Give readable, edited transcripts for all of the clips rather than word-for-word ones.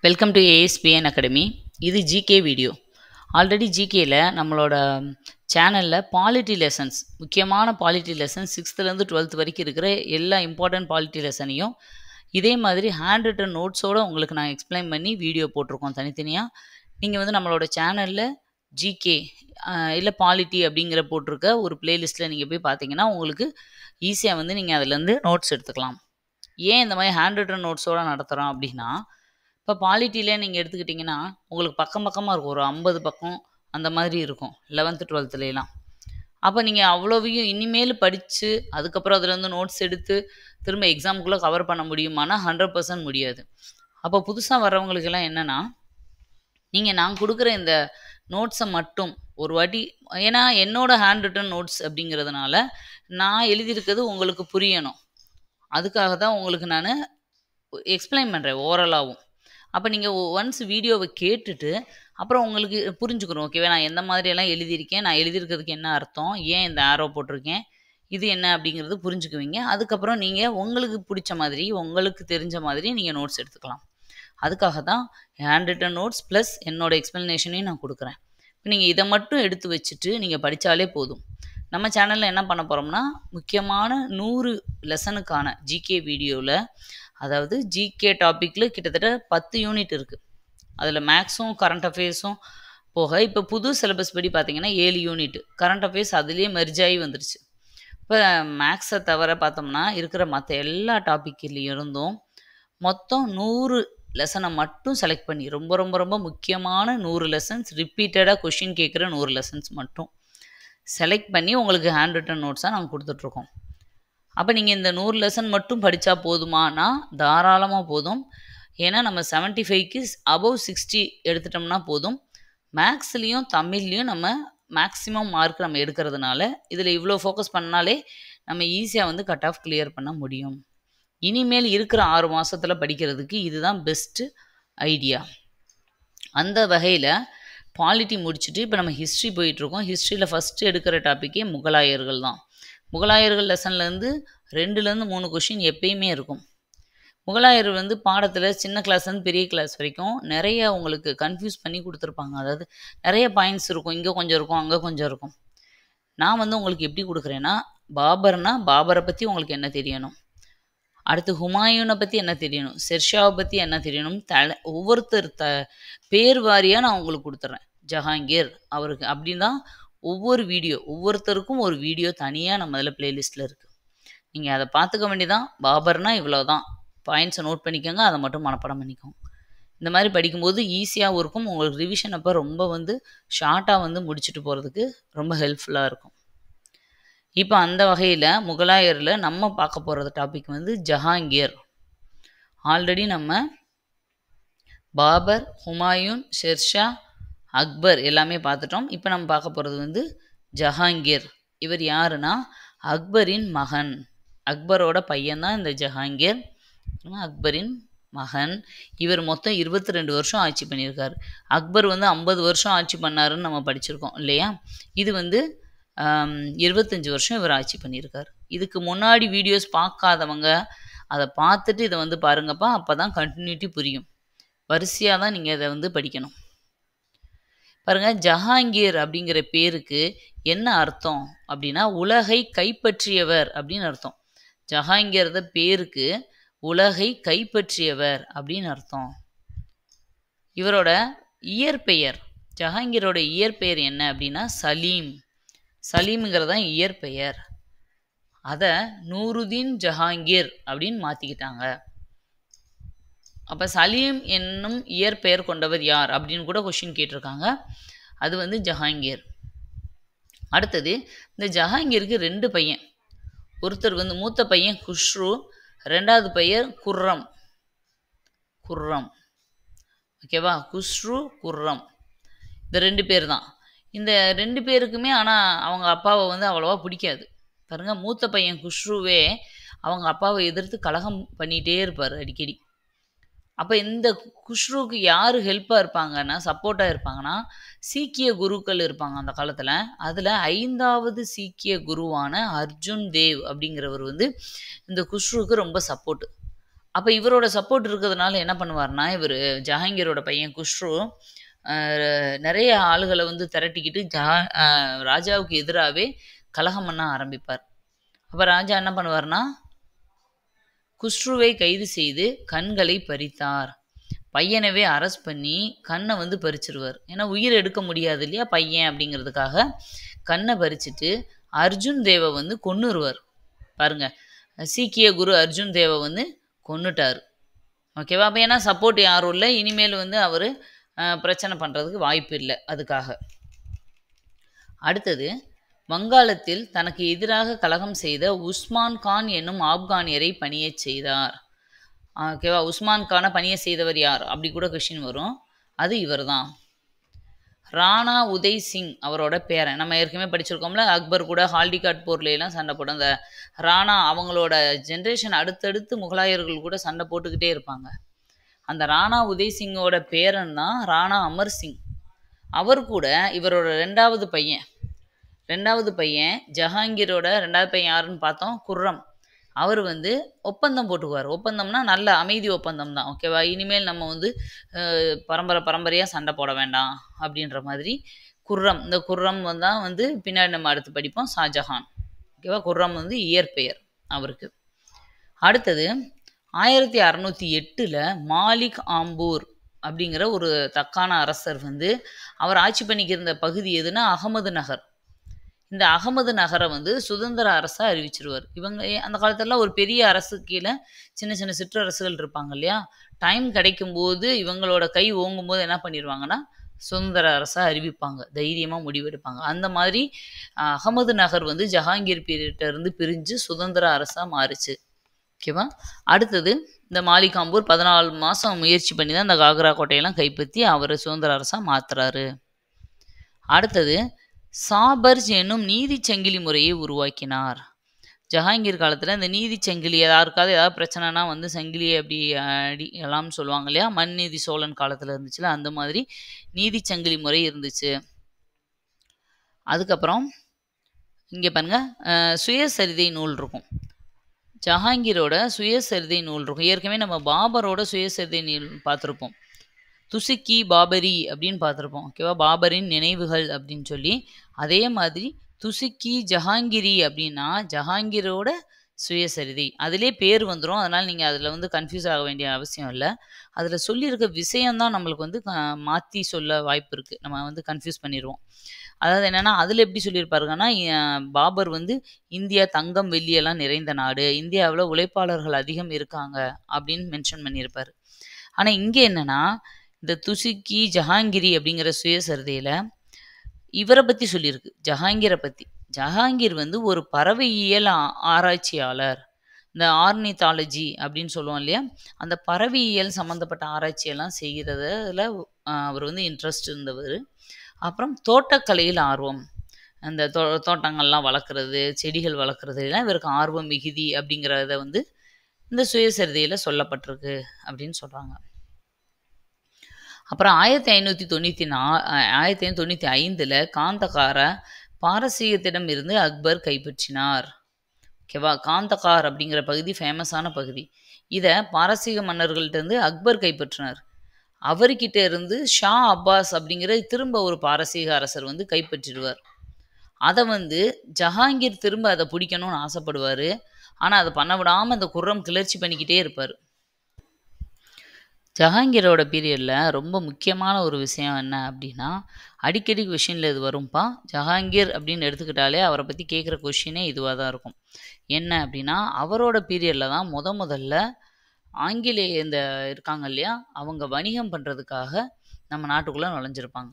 Welcome to ASPN academy. இது GK video. Already ஜிகேயில் நம்மளோட சேனலில் பாலிட்டி லெசன்ஸ், முக்கியமான பாலிட்டி லெசன்ஸ் 6th-லேருந்து 12th வரைக்கும் இருக்கிற எல்லா இம்பார்ட்டன்ட் பாலிட்டி லெசனையும் இதே மாதிரி ஹேண்ட் ரிட்டன் நோட்ஸோடு உங்களுக்கு நான் எக்ஸ்பிளைன் பண்ணி வீடியோ போட்டிருக்கோம் தனித்தனியாக. நீங்கள் வந்து நம்மளோட சேனலில் ஜிகே இல்லை பாலிட்டி அப்படிங்கிற போட்டிருக்க ஒரு பிளேலிஸ்ட்டில் நீங்கள் போய் பார்த்தீங்கன்னா உங்களுக்கு ஈஸியாக வந்து நீங்கள் அதுலேருந்து நோட்ஸ் எடுத்துக்கலாம். ஏன் இந்த மாதிரி ஹேண்ட் ரிட்டன் நோட்ஸோடு நடத்துகிறோம் அப்படின்னா, இப்போ பாலிட்டியில் நீங்கள் எடுத்துக்கிட்டிங்கன்னா உங்களுக்கு பக்கம் பக்கமாக இருக்கும், ஒரு 50 பக்கம் அந்த மாதிரி இருக்கும் 11th 12thலாம். அப்போ நீங்கள் அவ்வளோவையும் இனிமேல் படித்து அதுக்கப்புறம் அதுலேருந்து நோட்ஸ் எடுத்து திரும்ப எக்ஸாமுக்குள்ளே கவர் பண்ண முடியுமானா 100% முடியாது. அப்போ புதுசாக வர்றவங்களுக்கெல்லாம் என்னென்னா, நான் கொடுக்குற இந்த நோட்ஸை மட்டும் ஒரு வாட்டி, ஏன்னா என்னோட ஹேண்ட் ரிட்டன் நோட்ஸ் அப்படிங்கிறதுனால நான் எழுதியிருக்கிறது உங்களுக்கு புரியணும், அதுக்காக தான் உங்களுக்கு நான் எக்ஸ்பிளைன் பண்ணுறேன் ஓரலாகவும். அப்போ நீங்கள் ஒன்ஸ் வீடியோவை கேட்டுட்டு அப்புறம் உங்களுக்கு புரிஞ்சுக்கணும், ஓகேவா, நான் எந்த மாதிரியெல்லாம் எழுதியிருக்கேன், நான் எழுதியிருக்கிறதுக்கு என்ன அர்த்தம், ஏன் இந்த ஆரோ போட்டிருக்கேன், இது என்ன அப்படிங்கிறது புரிஞ்சுக்குவீங்க. அதுக்கப்புறம் நீங்கள் உங்களுக்கு பிடிச்ச மாதிரி உங்களுக்கு தெரிஞ்ச மாதிரி நீங்கள் நோட்ஸ் எடுத்துக்கலாம். அதுக்காக தான் ஹேண்ட் ரிட்டன் நோட்ஸ் ப்ளஸ் என்னோட எக்ஸ்ப்ளனேஷனையும் நான் கொடுக்குறேன். இப்போ நீங்கள் இதை மட்டும் எடுத்து வச்சுட்டு நீங்கள் படித்தாலே போதும். நம்ம சேனலில் என்ன பண்ண போகிறோம்னா, முக்கியமான 100 லெசனுக்கான ஜிகே வீடியோவில், அதாவது ஜிகே டாப்பிக்கில் கிட்டத்தட்ட 10 யூனிட் இருக்குது. அதில் மேக்ஸும் கரண்ட் அஃபேர்ஸும் போக இப்போ புது சிலபஸ் படி பார்த்திங்கன்னா 7 யூனிட் கரண்ட் அஃபேர்ஸ் அதுலேயே மெர்ஜ் ஆகி வந்துருச்சு. இப்போ மேக்ஸை தவிர பார்த்தோம்னா இருக்கிற மற்ற எல்லா டாப்பிக்லேயும் இருந்தும் மொத்தம் 100 லெசனை மட்டும் செலக்ட் பண்ணி, ரொம்ப ரொம்ப ரொம்ப முக்கியமான 100 லெசன்ஸ், ரிப்பீட்டடாக கொஷின் கேட்குற 100 லெசன்ஸ் மட்டும் செலக்ட் பண்ணி உங்களுக்கு ஹேண்ட் ரிட்டன் நோட்ஸாக நாங்கள் கொடுத்துட்ருக்கோம். அப்போ நீங்கள் இந்த 100 லெசன் மட்டும் படித்தா போதுமானா தாராளமாக போதும். ஏன்னா நம்ம 75க்கு above 60 எடுத்துட்டோம்னா போதும். மேக்ஸ்லேயும் தமிழ்லேயும் நம்ம மேக்ஸிமம் மார்க் நம்ம எடுக்கிறதுனால இதில் இவ்வளோ ஃபோக்கஸ் பண்ணாலே நம்ம ஈஸியாக வந்து கட் ஆஃப் கிளியர் பண்ண முடியும். இனிமேல் இருக்கிற 6 மாதத்தில் படிக்கிறதுக்கு இதுதான் பெஸ்ட்டு ஐடியா. அந்த வகையில் பாலிட்டி முடிச்சுட்டு இப்போ நம்ம ஹிஸ்ட்ரி போயிட்டுருக்கோம். ஹிஸ்ட்ரியில் ஃபஸ்ட்டு எடுக்கிற டாப்பிக்கே முகலாயர்கள் தான். முகலாயர்கள் லெசன்லேருந்து 2லேருந்து 3 கொஷின் எப்பயுமே இருக்கும். முகலாயர் வந்து பாடத்தில் சின்ன கிளாஸ்லேருந்து பெரிய கிளாஸ் வரைக்கும் நிறைய உங்களுக்கு கன்ஃபியூஸ் பண்ணி கொடுத்துருப்பாங்க. அதாவது நிறைய பாயிண்ட்ஸ் இருக்கும், இங்கே கொஞ்சம் இருக்கும், அங்கே கொஞ்சம் இருக்கும். நான் வந்து உங்களுக்கு எப்படி கொடுக்குறேன்னா, பாபரை பற்றி உங்களுக்கு என்ன தெரியணும், அடுத்து ஹுமாயூனை பற்றி என்ன தெரியணும், ஷெர்ஷாவை பற்றி என்ன தெரியணும், ஒவ்வொருத்தர் பேர் வாரியாக நான் உங்களுக்கு கொடுத்துட்றேன். ஜஹாங்கீர் அவருக்கு அப்படின்னு தான் ஒவ்வொரு வீடியோ, ஒவ்வொருத்தருக்கும் ஒரு வீடியோ தனியாக நம்ம அதில் பிளேலிஸ்ட்டில் இருக்குது. நீங்கள் அதை பார்த்துக்க வேண்டியதான். பாபர்னா இவ்வளோ தான், பாயிண்ட்ஸை நோட் பண்ணிக்கோங்க, அதை மட்டும் மனப்பாடம் பண்ணிக்கோங்க. இந்த மாதிரி படிக்கும்போது ஈஸியாகவும் இருக்கும், உங்களுக்கு ரிவிஷன் அப்போ ரொம்ப வந்து ஷார்ட்டாக வந்து முடிச்சுட்டு போகிறதுக்கு ரொம்ப ஹெல்ப்ஃபுல்லாக இருக்கும். இப்போ அந்த வகையில் முகலாயரில் நம்ம பார்க்க போகிறது டாபிக் வந்து ஜஹாங்கீர். ஆல்ரெடி நம்ம பாபர், ஹுமாயூன், ஷெர்ஷா, அக்பர் எல்லாமே பார்த்துட்டோம். இப்போ நம்ம பார்க்க போகிறது வந்து ஜஹாங்கீர். இவர் யாருன்னா அக்பரின் மகன், அக்பரோட பையன்தான் இந்த ஜஹாங்கீர், அக்பரின் மகன். இவர் மொத்தம் 22 வருஷம் ஆட்சி பண்ணியிருக்காரு. அக்பர் வந்து 50 வருஷம் ஆட்சி பண்ணாருன்னு நம்ம படிச்சிருக்கோம் இல்லையா. இது வந்து 25 வருஷம் இவர் ஆட்சி பண்ணியிருக்காரு. இதுக்கு முன்னாடி வீடியோஸ் பார்க்காதவங்க அதை பார்த்துட்டு இதை வந்து பாருங்கப்பா, அப்போ தான் கண்டினியூட்டி புரியும். வரிசையாக தான் நீங்கள் இதை வந்து படிக்கணும். பாருங்கள், ஜஹாங்கீர் அப்படிங்கிற பேருக்கு என்ன அர்த்தம் அப்படின்னா, உலகை கைப்பற்றியவர் அப்படின்னு அர்த்தம். ஜஹாங்கீர் பேருக்கு உலகை கைப்பற்றியவர் அப்படின்னு அர்த்தம். இவரோட இயற்பெயர், ஜஹாங்கீரோட இயற்பெயர் என்ன அப்படின்னா சலீம். சலீமுங்கிறது தான் இயற்பெயர். அதை நூருதீன் ஜஹாங்கீர் அப்படின்னு மாற்றிக்கிட்டாங்க. அப்போ சலீம் என்னும் இயற்பெயர் கொண்டவர் யார் அப்படின்னு கூட கொஷின் கேட்டிருக்காங்க. அது வந்து ஜஹாங்கீர். அடுத்தது, இந்த ஜஹாங்கீருக்கு 2 பையன். ஒருத்தர் வந்து மூத்த பையன் குஷ்ரு, 2வது பையன் குர்ரம். ஓகேவா, குஷ்ரு, குர்ரம், இந்த 2 பேர் தான். இந்த 2 பேருக்குமே ஆனால் அவங்க அப்பாவை வந்து அவ்வளோவா பிடிக்காது. பாருங்கள், மூத்த பையன் குஷ்ருவே அவங்க அப்பாவை எதிர்த்து கலகம் பண்ணிகிட்டே இருப்பார் அடிக்கடி. அப்போ இந்த குஷ்ருவுக்கு யார் ஹெல்ப்பாக இருப்பாங்கன்னா, சப்போர்ட்டாக இருப்பாங்கன்னா, சீக்கிய குருக்கள் இருப்பாங்க அந்த காலத்தில். அதில் 5வது சீக்கிய குருவான அர்ஜுன் தேவ் அப்படிங்கிறவர் வந்து இந்த குஷ்ருவுக்கு ரொம்ப சப்போர்ட்டு. அப்போ இவரோட சப்போர்ட் இருக்கிறதுனால என்ன பண்ணுவார்னா, இவர் ஜஹாங்கீரோட பையன் குஷ்ரு நிறைய ஆளுகளை வந்து திரட்டிக்கிட்டு ராஜாவுக்கு எதிராகவே கலகம் பண்ண ஆரம்பிப்பார். அப்போ ராஜா என்ன பண்ணுவார்னா, குஷ்ருவை கைது செய்து கண்களை பறித்தார். பையனவே அரெஸ்ட் பண்ணி கண்ணை வந்து பறிச்சிருவார். ஏன்னா உயிர் எடுக்க முடியாது இல்லையா பையன் அப்படிங்கிறதுக்காக கண்ணை பறிச்சுட்டு அர்ஜுன் தேவை வந்து கொன்னுருவார். பாருங்க, சீக்கிய குரு அர்ஜுன் தேவை வந்து கொன்னுட்டார். ஓகேவா? அப்போ ஏன்னா சப்போர்ட் யாரும் இல்லை, இனிமேல் வந்து அவர் பிரச்சனை பண்ணுறதுக்கு வாய்ப்பு இல்லை. அதுக்காக அடுத்தது, வங்காளத்தில் தனக்கு எதிராக கலகம் செய்த உஸ்மான் கான் என்னும் ஆப்கானியரை பணியச் செய்தார். ஓகேவா? உஸ்மான் கானை பணிய செய்தவர் யார் அப்படி கூட கொஸ்டின் வரும். அது இவர் தான், ராணா உதய் சிங் அவரோட பேரன். நம்ம ஏற்கனவே படிச்சிருக்கோம்ல, அக்பர் கூட ஹால்டிகாட் போர்லாம் சண்டை போடும். அந்த ராணா அவங்களோட ஜென்ரேஷன் அடுத்தடுத்து முகலாயர்கள் கூட சண்டை போட்டுக்கிட்டே இருப்பாங்க. அந்த ராணா உதய் சிங்கோட பேரன் தான் ராணா அமர் சிங். அவர் கூட இவரோட ரெண்டாவது பையன் ஜஹாங்கீரோட ரெண்டாவது பையன் யாருன்னு பார்த்தோம், குர்ரம். அவர் வந்து ஒப்பந்தம் போட்டுக்குவார். ஒப்பந்தம்னா நல்ல அமைதி ஒப்பந்தம் தான். ஓகேவா? இனிமேல் நம்ம வந்து பரம்பரையாக சண்டை போட வேண்டாம் அப்படின்ற மாதிரி குர்ரம். இந்த குர்ரம் தான் வந்து பின்னாடி நம்ம அடுத்து படிப்போம், ஷாஜஹான். ஓகேவா? குர்ரம் வந்து இயற்பெயர் அவருக்கு. அடுத்தது 1608 மாலிக் ஆம்பூர் அப்படிங்கிற ஒரு தக்கான அரசர் வந்து அவர் ஆட்சி பண்ணிக்கிருந்த பகுதி எதுனா அகமது நகர். இந்த அகமது நகரை வந்து சுதந்திர அரசாக அறிவிச்சிருவார். இவங்க அந்த காலத்துலலாம் ஒரு பெரிய அரசு கீழே சின்ன சின்ன சிற்றரசுகள் இருப்பாங்க இல்லையா, டைம் கிடைக்கும்போது இவங்களோட கை ஓங்கும்போது என்ன பண்ணிடுவாங்கன்னா சுதந்திர அரசாக அறிவிப்பாங்க, தைரியமாக முடிவெடுப்பாங்க. அந்த மாதிரி அகமது நகர் வந்து ஜஹாங்கீர் பீரியட்ல இருந்து பிரிஞ்சு சுதந்திர அரசாக மாறுச்சு. ஓகேவா? அடுத்தது, இந்த மாலிகாம்பூர் 14 மாதம் முயற்சி பண்ணி தான் இந்த காக்ரா கோட்டையெல்லாம் கைப்பற்றி அவர் சுதந்திர அரசாக மாற்றுறாரு. அடுத்தது, சாபர்ஜ் என்னும் நீதி சங்கிலி முறையை உருவாக்கினார். ஜஹாங்கீர் காலத்தில் இந்த நீதி சங்கிலி யாருக்காவது ஏதாவது பிரச்சனைனா வந்து சங்கிலியை அப்படி அடிக்கலாம்னு சொல்லுவாங்க இல்லையா, மன்நீதி சோழன் காலத்தில் இருந்துச்சுல, அந்த மாதிரி நீதி சங்கிலி முறை இருந்துச்சு. அதுக்கப்புறம் இங்கே பாருங்க, சுயசரிதை நூல் இருக்கும். ஜஹாங்கீரோட சுயசரிதை நூல் இருக்கும். ஏற்கனவே நம்ம பாபரோட சுயசரிதை நூல் பார்த்துருப்போம், துசுக்கி பாபரி அப்படின்னு பார்த்துருப்போம். ஓகேவா? பாபரின் நினைவுகள் அப்படின்னு சொல்லி. அதே மாதிரி துசுக்கி ஜஹாங்கீரி அப்படின்னா ஜஹாங்கீரோட சுயசரிதை. அதிலே பேர் வந்துடும், அதனால் நீங்கள் அதில் வந்து கன்ஃபியூஸ் ஆக வேண்டிய அவசியம் இல்லை. அதில் சொல்லியிருக்க விஷயம்தான் நம்மளுக்கு வந்து மாற்றி சொல்ல வாய்ப்பு இருக்குது, நம்ம வந்து கன்ஃபியூஸ் பண்ணிடுவோம். அதாவது என்னென்னா, அதில் எப்படி சொல்லியிருப்பாருங்கன்னா, பாபர் வந்து இந்தியா தங்கம் வெள்ளியெல்லாம் நிறைந்த நாடு, இந்தியாவில் உழைப்பாளர்கள் அதிகம் இருக்காங்க அப்படின்னு மென்ஷன் பண்ணியிருப்பார். ஆனால் இங்கே என்னென்னா, இந்த துசுக்கி ஜஹாங்கீரி அப்படிங்கிற சுயசரிதையில் இவரை பற்றி சொல்லியிருக்கு, ஜஹாங்கீரை பற்றி. ஜஹாங்கீர் வந்து ஒரு பறவையியல் ஆராய்ச்சியாளர். இந்த ஆர்னித்தாலஜி அப்படின்னு சொல்லுவோம் இல்லையா, அந்த பறவையியல் சம்மந்தப்பட்ட ஆராய்ச்சியெல்லாம் செய்கிறதுல அவர் வந்து இன்ட்ரெஸ்ட் இருந்தவர். அப்புறம் தோட்டக்கலையில் ஆர்வம், அந்த தோட்டங்கள்லாம் வளர்க்குறது, செடிகள் வளர்க்குறது எல்லாம் இவருக்கு ஆர்வம் மிகுதி அப்படிங்கிறத வந்து இந்த சுயசரிதையில் சொல்லப்பட்டிருக்கு அப்படின்னு சொல்கிறாங்க. அப்புறம் 1595 காந்தகாரை பாரசீகத்திடம் இருந்து அக்பர் கைப்பற்றினார். ஓகேவா? காந்தகார் அப்படிங்கிற பகுதி ஃபேமஸான பகுதி. இதை பாரசீக மன்னர்கள்ட்டேருந்து அக்பர் கைப்பற்றினார். அவர்கிட்ட இருந்து ஷா அப்பாஸ் அப்படிங்கிற திரும்ப ஒரு பாரசீக அரசர் வந்து கைப்பற்றிடுவார். அதை வந்து ஜஹாங்கீர் திரும்ப அதை பிடிக்கணும்னு ஆசைப்படுவார். ஆனால் அதை பண்ண விடாமல் இந்த குர்ரம் கிளர்ச்சி பண்ணிக்கிட்டே இருப்பார். ஜஹாங்கீரோட பீரியடில் ரொம்ப முக்கியமான ஒரு விஷயம் என்ன அப்படின்னா, அடிக்கடி கொஷினில் இது வரும்ப்பா. ஜஹாங்கீர் அப்படின்னு எடுத்துக்கிட்டாலே அவரை பற்றி கேட்குற கொஷினே இதுவாக தான் இருக்கும். என்ன அப்படின்னா, அவரோட பீரியடில் தான் முதல்ல ஆங்கிலேய இந்த இருக்காங்க இல்லையா, அவங்க வணிகம் பண்ணுறதுக்காக நம்ம நாட்டுக்குள்ளே நுழைஞ்சிருப்பாங்க.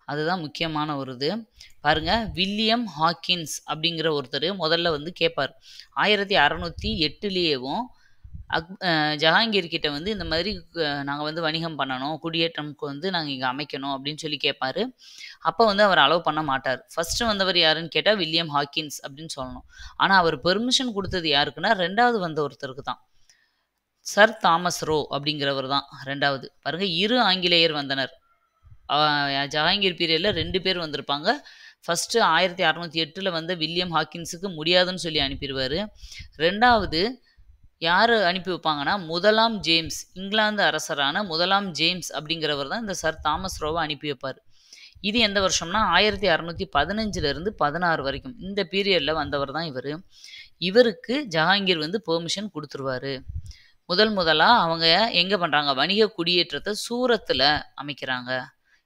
அதுதான் முக்கியமான ஒரு இது. பாருங்கள், வில்லியம் ஹாக்கின்ஸ் அப்படிங்கிற ஒருத்தர் முதல்ல வந்து கேட்பார். 1608 ஜஹாங்கீர் கிட்ட வந்து இந்த மாதிரி நாங்கள் வந்து வணிகம் பண்ணணும், குடியேற்றம்க்கு வந்து நாங்கள் இங்கே அமைக்கணும் அப்படின்னு சொல்லி கேட்பார். அப்போ வந்து அவர் அலோவ் பண்ண மாட்டார். ஃபஸ்ட்டு வந்தவர் யாருன்னு கேட்டால் வில்லியம் ஹாக்கின்ஸ் அப்படின்னு சொல்லணும். ஆனால் அவர் பெர்மிஷன் கொடுத்தது யாருக்குன்னா, ரெண்டாவது வந்த ஒருத்தருக்கு தான், சர் தாமஸ் ரோ அப்படிங்கிறவர் தான் ரெண்டாவது. பாருங்கள், 2 ஆங்கிலேயர் வந்தனர். ஜஹாங்கீர் பீரியடில் 2 பேர் வந்திருப்பாங்க. ஃபஸ்ட்டு 1608 வந்த வில்லியம் ஹாக்கின்ஸுக்கு முடியாதுன்னு சொல்லி அனுப்பிடுவார். ரெண்டாவது யார் அனுப்பி வைப்பாங்கன்னா, முதலாம் ஜேம்ஸ், இங்கிலாந்து அரசரான முதலாம் ஜேம்ஸ் அப்படிங்கிறவர் தான் இந்த சர் தாமஸ் ரோவை அனுப்பி வைப்பார். இது எந்த வருஷம்னா 1615லிருந்து 16 வரைக்கும். இந்த பீரியட்ல வந்தவர் தான் இவரு. இவருக்கு ஜஹாங்கீர் வந்து பெர்மிஷன் குடுத்துருவாரு. முதலா அவங்க எங்க பண்றாங்க? வணிக குடியேற்றத்த சூரத்துல அமைக்கிறாங்க.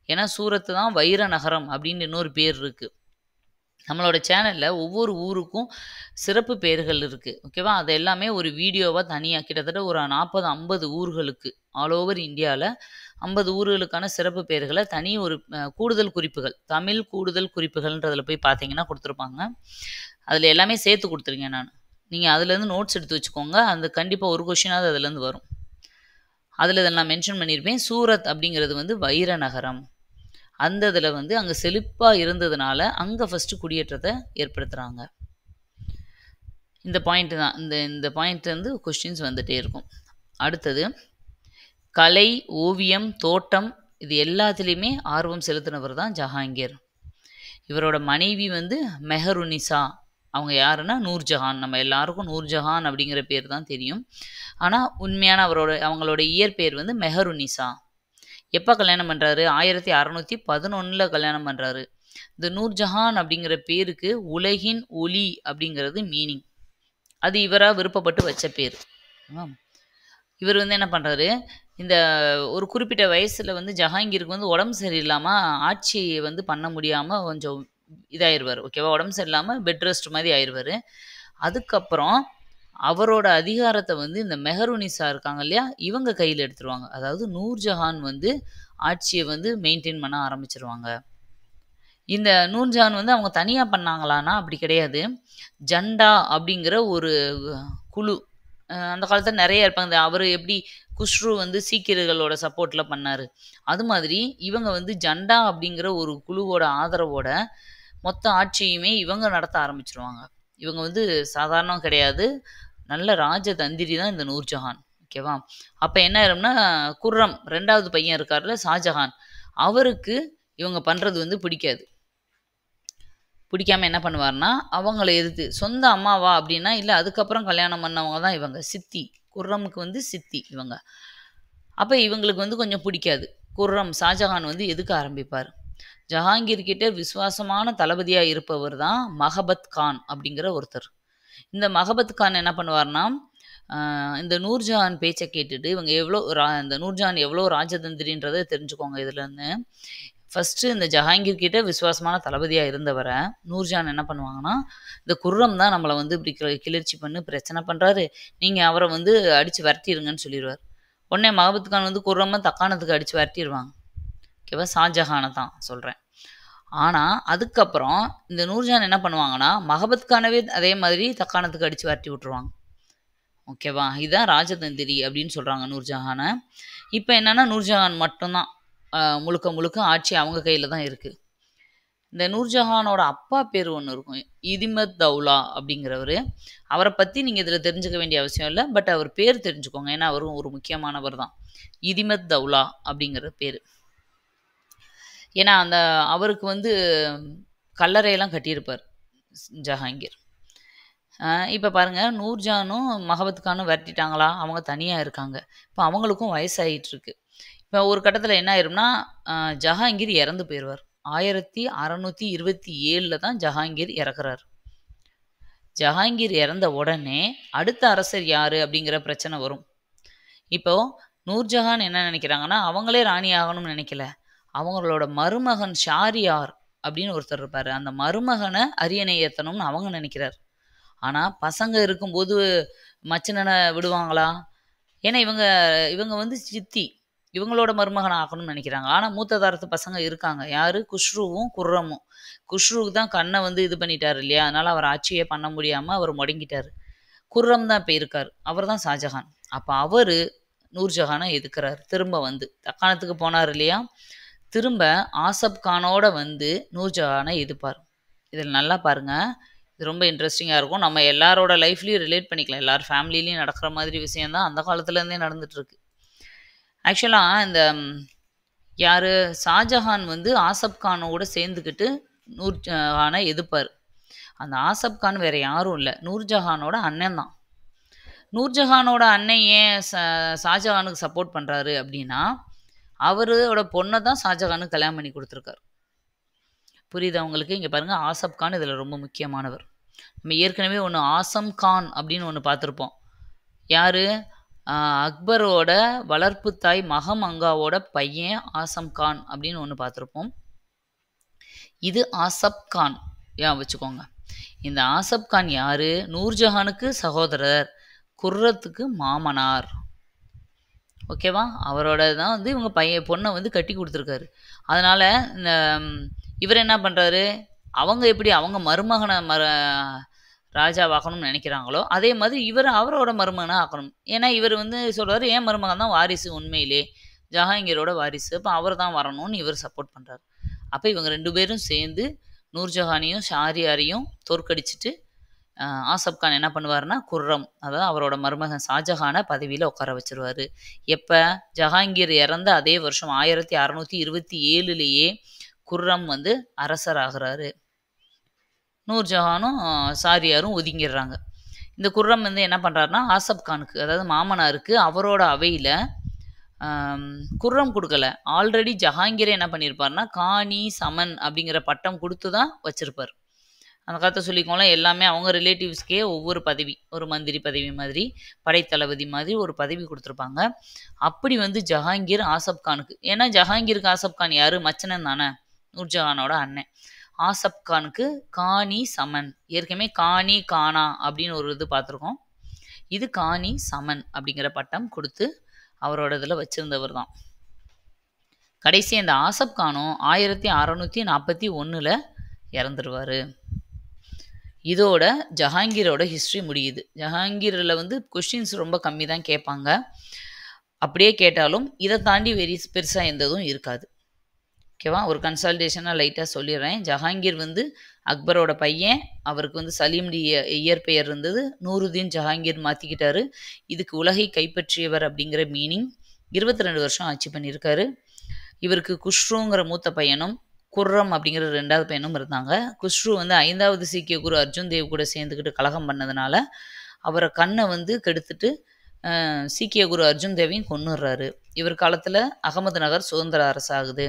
ஏன்னா சூரத்து தான் வைர நகரம் அப்படின்னு இன்னொரு பேர் இருக்கு. நம்மளோட சேனல்ல ஒவ்வொரு ஊருக்கும் சிறப்பு பெயர்கள் இருக்கு. ஓகேவா? அது எல்லாமே ஒரு வீடியோவா தனியா கிட்டத்தட்ட ஒரு 40, 50 ஊர்களுக்கு ஆல் ஓவர் இந்தியால 50 ஊர்களுக்கான சிறப்பு பெயர்கள தனி ஒரு கூடுதல் குறிப்புகள், தமிழ் கூடுதல் குறிப்புகள்ன்றதுல போய் பார்த்தீங்கன்னா குடுத்துருப்பாங்க. அதுல எல்லாமே சேர்த்து குடுத்துருக்கேன் நானு. நீங்க அதுலேருந்து நோட்ஸ் எடுத்து வச்சுக்கோங்க. அந்த கண்டிப்பா ஒரு கொஸ்டினாவது அதுலேருந்து வரும். அதுல இத நான் மென்ஷன் பண்ணியிருப்பேன். சூரத் அப்படிங்கிறது வந்து வைர நகரம். அந்த இதில வந்து அங்க செழிப்பா இருந்ததுனால, அங்க ஃபர்ஸ்ட்டு குடியேற்றத்த ஏற்படுத்துறாங்க. இந்த பாயிண்ட் தான். இந்த பாயிண்ட் வந்து கொஸ்டின்ஸ் வந்துட்டே இருக்கும். அடுத்தது, கலை, ஓவியம், தோட்டம் இது எல்லாத்துலயுமே ஆர்வம் செலுத்தினவர் தான் ஜஹாங்கீர். இவரோட மனைவி வந்து மெஹருநிசா. அவங்க யாருன்னா நூர்ஜஹான். நம்ம எல்லாருக்கும் நூர்ஜஹான் அப்படிங்கிற பேர் தான் தெரியும். ஆனா உண்மையான அவங்களோட இயற்பெயர் வந்து மெஹருநிசா. எப்போ கல்யாணம் பண்ணுறாரு? 1611 கல்யாணம் பண்ணுறாரு. இந்த நூர்ஜஹான் அப்படிங்கிற பேருக்கு உலகின் ஒளி அப்படிங்கிறது மீனிங். அது இவராக விருப்பப்பட்டு வச்ச பேர். இவர் வந்து என்ன பண்ணுறாரு? இந்த ஒரு குறிப்பிட்ட வயசில் வந்து ஜஹாங்கீருக்கு வந்து உடம்பு சரியில்லாமல் ஆட்சியை வந்து பண்ண முடியாமல் கொஞ்சம் இதாயிருவார். ஓகேவா? உடம்பு சரியில்லாமல் பெட் ரெஸ்ட் மாதிரி ஆயிடுவார். அதுக்கப்புறம் அவரோட அதிகாரத்தை வந்து இந்த மெஹருநிசா இருக்காங்க இல்லையா, இவங்க கையில் எடுத்துருவாங்க. அதாவது நூர்ஜஹான் வந்து ஆட்சியை வந்து மெயின்டைன் பண்ண ஆரம்பிச்சிருவாங்க. இந்த நூர்ஜஹான் வந்து அவங்க தனியாக பண்ணாங்களான்னா அப்படி கிடையாது. ஜண்டா அப்படிங்கிற ஒரு குழு, அந்த காலத்தில் நிறைய இருப்பாங்க. அவர் எப்படி குஷ்ரு வந்து சீக்கியர்களோட சப்போர்ட்டில் பண்ணார், அது மாதிரி இவங்க வந்து ஜண்டா அப்படிங்கிற ஒரு குழுவோட ஆதரவோட மொத்த ஆட்சியுமே இவங்க நடத்த ஆரம்பிச்சிருவாங்க. இவங்க வந்து சாதாரணம் கிடையாது, நல்ல ராஜதந்திரி தான் இந்த நூர்ஜஹான். ஓகேவா? அப்போ என்ன ஆயிரும்னா, குர்ரம் 2வது பையன் இருக்கார்ல ஷாஜஹான், அவருக்கு இவங்க பண்ணுறது வந்து பிடிக்காது. பிடிக்காம என்ன பண்ணுவார்னா, அவங்கள எதிர்த்து சொந்த அம்மாவா அப்படின்னா இல்லை, அதுக்கப்புறம் கல்யாணம் பண்ணவங்க தான் இவங்க சித்தி. குர்ரமுக்கு வந்து சித்தி இவங்க. அப்போ இவங்களுக்கு வந்து கொஞ்சம் பிடிக்காது. குர்ரம் ஷாஜஹான் வந்து எதுக்க ஆரம்பிப்பார். ஜஹாங்கீர் கிட்ட விசுவாசமான தளபதியாக இருப்பவர் தான் மஹபத் கான் அப்படிங்கிற ஒருத்தர். இந்த மஹபத் கான் என்ன பண்ணுவார்னா, இந்த நூர்ஜஹான் பேச்சை கேட்டுட்டு இவங்க இந்த நூர்ஜஹான் எவ்வளோ ராஜதந்திரின்றதை தெரிஞ்சுக்கோங்க இதுலேருந்து. ஃபஸ்ட்டு இந்த ஜஹாங்கீர் கிட்ட விசுவாசமான தளபதியாக இருந்தவரை நூர்ஜஹான் என்ன பண்ணுவாங்கன்னா, இந்த குர்ரம் தான் நம்மளை வந்து இப்படி கிளர்ச்சி பண்ணி பிரச்சனை பண்ணுறாரு, நீங்கள் அவரை வந்து அடித்து விரட்டிடுங்கன்னு சொல்லிடுவார். உடனே மஹபத் கான் வந்து குர்ரம்மை தக்காணத்துக்கு அடித்து விரட்டிடுவாங்க. ஓகேவா? ஷாஜஹானை தான் சொல்கிறேன். ஆனால் அதுக்கப்புறம் இந்த நூர்ஜஹான் என்ன பண்ணுவாங்கன்னா, மஹபத் கானவே அதே மாதிரி தக்காணத்துக்கு அடித்து விரட்டி விட்டுருவாங்க. ஓகேவா? இதுதான் ராஜதந்திரி அப்படின்னு சொல்கிறாங்க நூர்ஜஹானை. இப்போ என்னென்னா நூர்ஜஹான் மட்டும்தான் முழுக்க முழுக்க ஆட்சி அவங்க கையில் தான் இருக்குது. இந்த நூர்ஜஹானோட அப்பா பேர் ஒன்று இருக்கும், இதிமத் தௌலா அப்படிங்கிறவர். அவரை பற்றி நீங்கள் இதில் தெரிஞ்சுக்க வேண்டிய அவசியம் இல்லை, பட் அவர் பேர் தெரிஞ்சுக்கோங்க, ஏன்னா அவரும் ஒரு முக்கியமானவர் தான். இதிமத் தௌலா அப்படிங்கிற பேர். ஏன்னா அவருக்கு வந்து கல்லறையெல்லாம் கட்டியிருப்பார் ஜஹாங்கீர். இப்போ பாருங்கள், நூர்ஜஹானும் மஹபத் கானும் விரட்டிட்டாங்களா, அவங்க தனியாக இருக்காங்க. இப்போ அவங்களுக்கும் வயசாகிட்டுருக்கு. இப்போ ஒரு கட்டத்தில் என்ன ஆயிரும்னா, ஜஹாங்கீர் இறந்து போயிடுவார். 1627 தான் ஜஹாங்கீர் இறக்குறார். ஜஹாங்கீர் இறந்த உடனே அடுத்த அரசர் யார் அப்படிங்கிற பிரச்சனை வரும். இப்போது நூர்ஜஹான் என்ன நினைக்கிறாங்கன்னா, அவங்களே ராணி ஆகணும்னு நினைக்கல, அவங்களோட மருமகன் ஷாரியார் அப்படின்னு ஒருத்தர் இருப்பார், அந்த மருமகனை அரியணை ஏற்றணும்னு அவங்க நினைக்கிறார். ஆனால் பசங்க இருக்கும்போது மச்சனனை விடுவாங்களா? ஏன்னா இவங்க வந்து சித்தி, இவங்களோட மருமகனை ஆக்கணும்னு நினைக்கிறாங்க. ஆனால் மூத்த தாரத்து பசங்க இருக்காங்க. யார்? குஷ்ருவும் குர்ரமும். குஷ்ருவுக்கு தான் கண்ணை வந்து இது பண்ணிட்டார் இல்லையா, அதனால் அவர் ஆட்சியே பண்ண முடியாமல் அவர் முடங்கிட்டார். குர்ரம் தான் இப்போ இருக்கார், அவர் தான் ஷாஜஹான். அப்போ அவர் நூர்ஜஹானை எதுக்குறார். திரும்ப வந்து தக்காணத்துக்கு போனார் இல்லையா, திரும்ப ஆசப் கானோட வந்து நூர்ஜஹானை எதிர்ப்பார். இதில் நல்லா பாருங்கள், இது ரொம்ப இன்ட்ரெஸ்டிங்காக இருக்கும். நம்ம எல்லாரோட லைஃப்லையும் ரிலேட் பண்ணிக்கலாம். எல்லார் ஃபேமிலிலையும் நடக்கிற மாதிரி விஷயந்தான் அந்த காலத்துலேருந்தே நடந்துகிட்ருக்கு. ஆக்சுவலாக இந்த யார்? ஷாஜஹான் வந்து ஆசப் கானோட சேர்ந்துக்கிட்டு நூர்ஜஹானை எதிர்ப்பார். அந்த ஆசப் கான் வேறு யாரும் இல்லை, நூர்ஜஹானோட அண்ணன் தான். நூர்ஜஹானோட அண்ணன் ஏன் ஷாஜஹானுக்கு சப்போர்ட் பண்ணுறாரு அப்படின்னா, அவரோட பொண்ணை தான் ஷாஜஹானுக்கு கல்யாணம் பண்ணி கொடுத்துருக்காரு. புரியுதா உங்களுக்கு? இங்கே பாருங்கள், ஆசப் கான் இதில் ரொம்ப முக்கியமானவர். நம்ம ஏற்கனவே ஒன்று ஆசம் கான் அப்படின்னு ஒன்று பார்த்துருப்போம். யார்? அக்பரோட வளர்ப்பு தாய் மகமங்காவோட பையன் ஆசம் கான் அப்படின்னு ஒன்று பார்த்துருப்போம். இது ஆசப் கான், ஏன் வச்சுக்கோங்க. இந்த ஆசப் கான் யார்? நூர்ஜஹானுக்கு சகோதரர், குர்ரத்துக்கு மாமனார். ஓகேவா? அவரோட தான் வந்து இவங்க பொண்ணை வந்து கட்டி கொடுத்துருக்காரு. அதனால் இந்த இவர் என்ன பண்ணுறாரு, அவங்க எப்படி அவங்க மருமகனை ராஜாவாக்கணும்னு நினைக்கிறாங்களோ அதே மாதிரி இவர் அவரோட மருமகனை ஆக்கணும். ஏன்னா இவர் வந்து சொல்கிறாரு, என் மருமகன் தான் வாரிசு, உண்மையிலே ஜஹாங்கீரோட வாரிசு, அப்போ அவர் தான் வரணும்னு இவர் சப்போர்ட் பண்ணுறாரு. அப்போ இவங்க 2 பேரும் சேர்ந்து நூர்ஜஹானையும் ஷாரியாரையும் தோற்கடிச்சிட்டு ஆசப் கான் என்ன பண்ணுவார்னா, குர்ரம், அதாவது அவரோட மருமகன் ஷாஜஹானை பதவியில் உட்கார வச்சிருவார். எப்போ? ஜஹாங்கீர் இறந்த அதே வருஷம் 1627 குர்ரம் வந்து அரசர் ஆகிறாரு. நூர்ஜஹானும் ஷாரியாரும் ஒதுங்கிடுறாங்க. இந்த குர்ரம் வந்து என்ன பண்ணுறாருனா, ஆசப் கானுக்கு, அதாவது மாமனாருக்கு அவரோட அவையில் குர்ரம் கொடுக்கல. ஆல்ரெடி ஜஹாங்கீரை என்ன பண்ணியிருப்பார்னா, காணி சமன் அப்படிங்கிற பட்டம் கொடுத்து தான் வச்சுருப்பார். அந்த காலத்தை சொல்லிக்கோங்களேன், எல்லாமே அவங்க ரிலேட்டிவ்ஸ்க்கே ஒவ்வொரு பதவி, ஒரு மந்திரி பதவி மாதிரி, படைத்தளபதி மாதிரி ஒரு பதவி கொடுத்துருப்பாங்க. அப்படி வந்து ஜஹாங்கீர் ஆசப் கானுக்கு, ஏன்னா ஜஹாங்கீருக்கு ஆசப் கான் யார்? மச்சனன் தானே, நூர்ஜஹானோட அண்ணன். ஆசப் கானுக்கு காணி சமன், ஏற்கனவே காணி கானா அப்படின்னு ஒரு இது பார்த்துருக்கோம். இது காணி சமன் அப்படிங்கிற பட்டம் கொடுத்து அவரோட இதில் வச்சுருந்தவர் தான். கடைசி இந்த ஆசப் கானும் 1641 இறந்துருவார். இதோட ஜஹாங்கீரோட ஹிஸ்ட்ரி முடியுது. ஜஹாங்கீரில் வந்து கொஷின்ஸ் ரொம்ப கம்மி தான் கேட்பாங்க. அப்படியே கேட்டாலும் இதை தாண்டி பெருசாக எந்ததும் இருக்காது. ஓகேவா? ஒரு கன்சல்டேஷனாக லைட்டாக சொல்லிடுறேன். ஜஹாங்கீர் வந்து அக்பரோட பையன், அவருக்கு வந்து சலீம்டி இயற்பெயர் இருந்தது, நூருதீன் ஜஹாங்கீர் மாற்றிக்கிட்டாரு. இதுக்கு உலகை கைப்பற்றியவர் அப்படிங்கிற மீனிங். 22 வருஷம் ஆட்சி பண்ணியிருக்காரு. இவருக்கு குஷ்ருங்கிற மூத்த பையனும் குர்ரம் அப்படிங்கிற 2வது பையனும் இருந்தாங்க. குஷ்ரு வந்து 5வது சீக்கிய குரு அர்ஜுன் தேவ் கூட சேர்ந்துக்கிட்டு கலகம் பண்ணதுனால அவரை கண்ணை வந்து கெடுத்துட்டு சீக்கிய குரு அர்ஜுன் தேவையும் கொன்னுடுறாரு. இவர் காலத்தில் அகமது நகர் சுதந்திர அரசாகுது.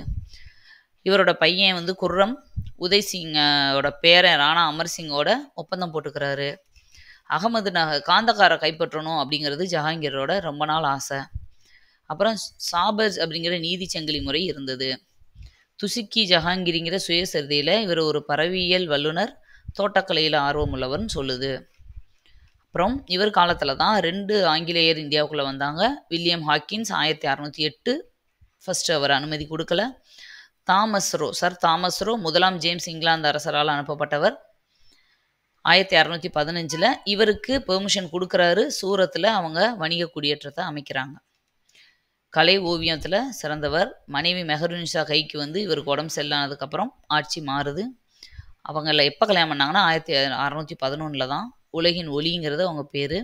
இவரோட பையன் வந்து குர்ரம் உதய் சிங்கோட பேரன் ராணா அமர் சிங்கோட ஒப்பந்தம் போட்டுக்கிறாரு. அகமது நகர் காந்தகாரை கைப்பற்றணும் அப்படிங்கிறது ஜஹாங்கீரோட ரொம்ப நாள் ஆசை. அப்புறம் சாபர்ஸ் அப்படிங்கிற நீதி சங்கிலி முறை இருந்தது. துசுக்கி ஜஹாங்கீரிங்கிற சுயசரிதையில் இவர் ஒரு பறவையியல் வல்லுனர், தோட்டக்கலையில் ஆர்வம் உள்ளவர்னு சொல்லுது. அப்புறம் இவர் காலத்தில் தான் 2 ஆங்கிலேயர் இந்தியாவுக்குள்ளே வந்தாங்க. வில்லியம் ஹாக்கின்ஸ் 1608 ஃபஸ்ட்டு அவர் அனுமதி கொடுக்கல. சர் தாமஸ் ரோ 1ஆம் ஜேம்ஸ் இங்கிலாந்து அரசரால் அனுப்பப்பட்டவர். 1615 இவருக்கு பெர்மிஷன் கொடுக்குறாரு. சூரத்தில் அவங்க வணிக குடியேற்றத்தை அமைக்கிறாங்க. கலை ஓவியத்தில் சிறந்தவர். மனைவி மெஹருநிஷா கைக்கு வந்து இவருக்கு உடம்பு சரியில்லாததுக்கப்புறம் ஆட்சி மாறுது. அவங்கள எப்போ கல்யாணம் பண்ணாங்கன்னா 1611 தான். உலகின் ஒளிங்கிறது அவங்க பேர்.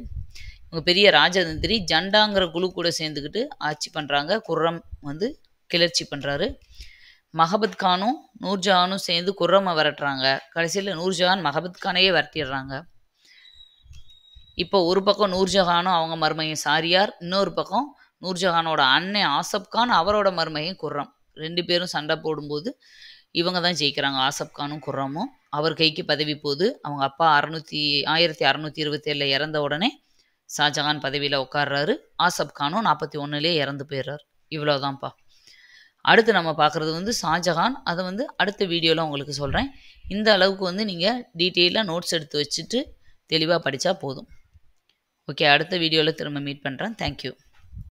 இவங்க பெரிய ராஜதந்திரி. ஜண்டாங்கிற குழு கூட சேர்ந்துக்கிட்டு ஆட்சி பண்ணுறாங்க. குர்ரம் வந்து கிளர்ச்சி பண்ணுறாரு. மஹபத் கானும் நூர்ஜஹானும் சேர்ந்து குர்ரமை விரட்டுறாங்க. கடைசியில் நூர்ஜஹான் மஹபத் கானையே விரட்டிடுறாங்க. இப்போ ஒரு பக்கம் நூர்ஜஹானும் அவங்க மருமகன் ஷாரியார், இன்னொரு பக்கம் நூர்ஜஹானோட அண்ணன் ஆசப் கான் அவரோட மருமகன் குர்ரம், 2 பேரும் சண்டை போடும்போது இவங்க தான் ஜெயிக்கிறாங்க. ஆசப் கானும் குர்ரமும். அவர் கைக்கு பதவி போகுது. அவங்க அப்பா 1627 இறந்த உடனே ஷாஜஹான் பதவியில் உட்கார்றாரு. ஆசப் கானும் 41 இறந்து போயிடுறாரு. இவ்வளோதான்ப்பா. அடுத்து நம்ம பார்க்குறது வந்து ஷாஜஹான். அதை வந்து அடுத்த வீடியோவில் உங்களுக்கு சொல்கிறேன். இந்த அளவுக்கு வந்து நீங்கள் டீட்டெயிலாக நோட்ஸ் எடுத்து வச்சுட்டு தெளிவாக படித்தா போதும். ஓகே, அடுத்த வீடியோவில் திரும்ப மீட் பண்ணுறேன். தேங்க்யூ.